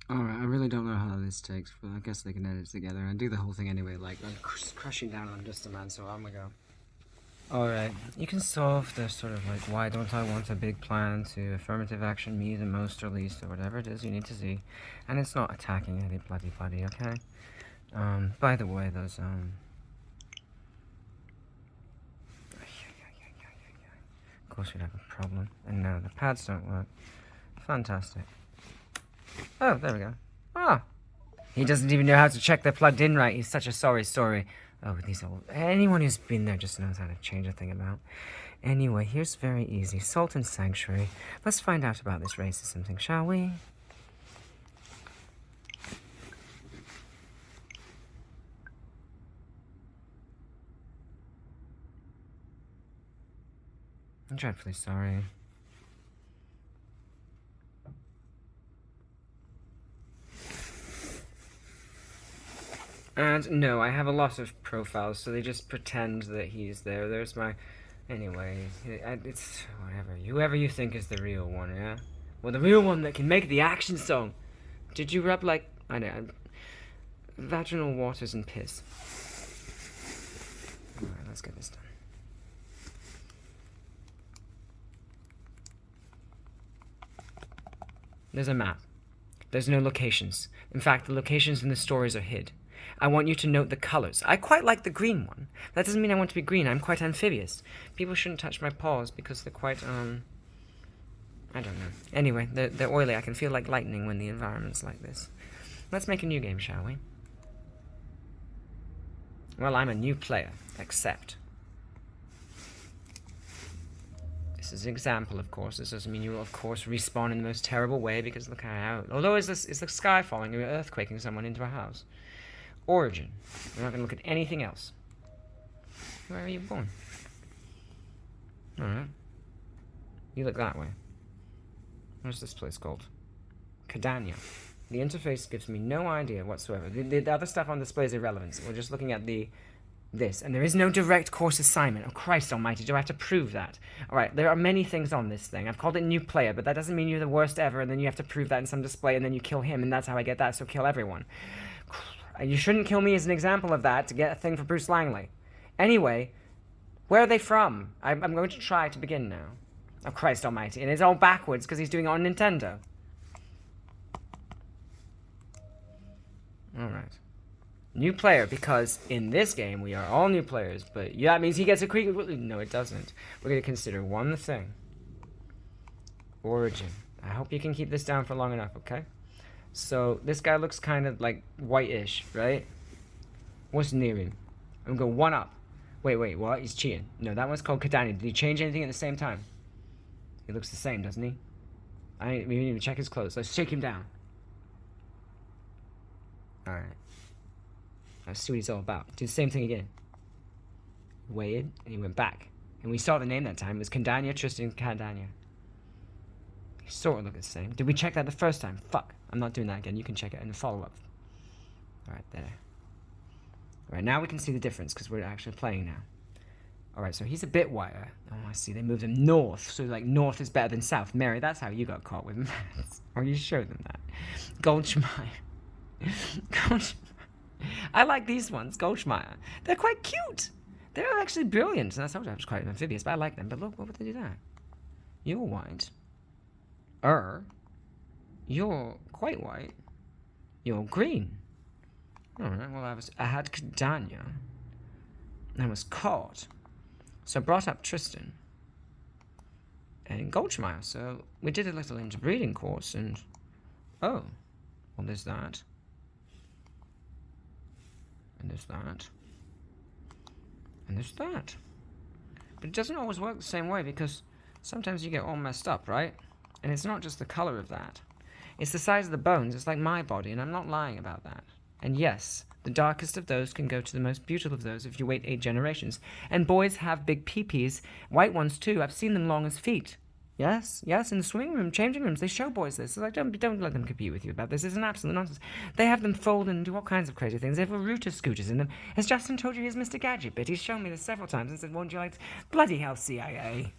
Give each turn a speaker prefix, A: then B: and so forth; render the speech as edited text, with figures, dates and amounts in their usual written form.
A: Alright, I really don't know how this takes, but I guess they can edit it together and do the whole thing anyway, like, I'm crashing down on just a man, so on we go. Alright, you can solve the sort of like, why don't I want a big plan to affirmative action, me the most or least, or whatever it is you need to see. And it's not attacking any bloody buddy, okay? By the way, those, of course we'd have a problem. And now the pads don't work. Fantastic. Oh, there we go. Ah! He doesn't even know how to check they're plugged in right. He's such a sorry story. Oh, these old... Anyone who's been there just knows how to change a thing about. Anyway, here's very easy. Sultan Sanctuary. Let's find out about this racism thing, shall we? I'm dreadfully sorry. And no, I have a lot of profiles, so they just pretend that he's there. There's my... Anyway, it's... whatever. Whoever you think is the real one, yeah? Well, the real one that can make the action song. Did you rub, like... I know... vaginal waters and piss. Alright, let's get this done. There's a map. There's no locations. In fact, the locations in the stories are hid. I want you to note the colors. I quite like the green one. That doesn't mean I want to be green. I'm quite amphibious. People shouldn't touch my paws because they're quite, I don't know. Anyway, they're oily. I can feel like lightning when the environment's like this. Let's make a new game, shall we? Well, I'm a new player. Accept. This is an example, of course. This doesn't mean you will, of course, respawn in the most terrible way because look how... Although is the sky falling or earthquaking someone into a house? Origin. We're not going to look at anything else. Where are you born? Alright. You look that way. What's this place called? Cadania. The interface gives me no idea whatsoever. The other stuff on display is irrelevant. So we're just looking at this. And there is no direct course assignment. Oh, Christ almighty, do I have to prove that? Alright, there are many things on this thing. I've called it new player, but that doesn't mean you're the worst ever, and then you have to prove that in some display, and then you kill him, and that's how I get that, so kill everyone. You shouldn't kill me as an example of that to get a thing for Bruce Langley. Anyway, where are they from? I'm going to try to begin now. Oh, Christ almighty. And it's all backwards because he's doing it on Nintendo. Alright. New player, because in this game we are all new players, but yeah, that means he gets a quick... No, it doesn't. We're going to consider one thing. Origin. I hope you can keep this down for long enough, okay? So, this guy looks kind of, like, whitish, right? What's near him? I'm going to go one up. Wait, what? He's cheating. No, that one's called Kadani. Did he change anything at the same time? He looks the same, doesn't he? We didn't even check his clothes. Let's shake him down. Alright. Let's see what he's all about. Do the same thing again. Waited, and he went back. And we saw the name that time. It was Cadania, Tristan Cadania. He sort of looked the same. Did we check that the first time? Fuck. I'm not doing that again. You can check it in the follow-up. Alright, there. Alright, now we can see the difference because we're actually playing now. Alright, so he's a bit whiter. Oh, I see. They moved him north. So, like, north is better than south. Mary, that's how you got caught with maths. Or you showed them that. Goldschmeyer. Goldschmeyer. I like these ones, Goldschmeyer. They're quite cute. They're actually brilliant. And I told you I was quite amphibious, but I like them. But look, what would they do that? You're white. You're quite white. You're green. Alright, well, I had Cadania. I was caught. So I brought up Tristan. And Goldschmeyer. So we did a little interbreeding course and... Oh. Well, there's that. And there's that. And there's that. But it doesn't always work the same way because sometimes you get all messed up, right? And it's not just the color of that. It's the size of the bones. It's like my body, and I'm not lying about that. And yes, the darkest of those can go to the most beautiful of those if you wait 8 generations. And boys have big peepees. White ones too. I've seen them long as feet. Yes, in the swimming room, changing rooms, they show boys this. It's like, don't let them compete with you about this. It's an absolute nonsense. They have them fold and do all kinds of crazy things. They have router scooters in them. Has Justin told you he's Mr. Gadget bit? He's shown me this several times and said, won't you like to... Bloody hell, CIA.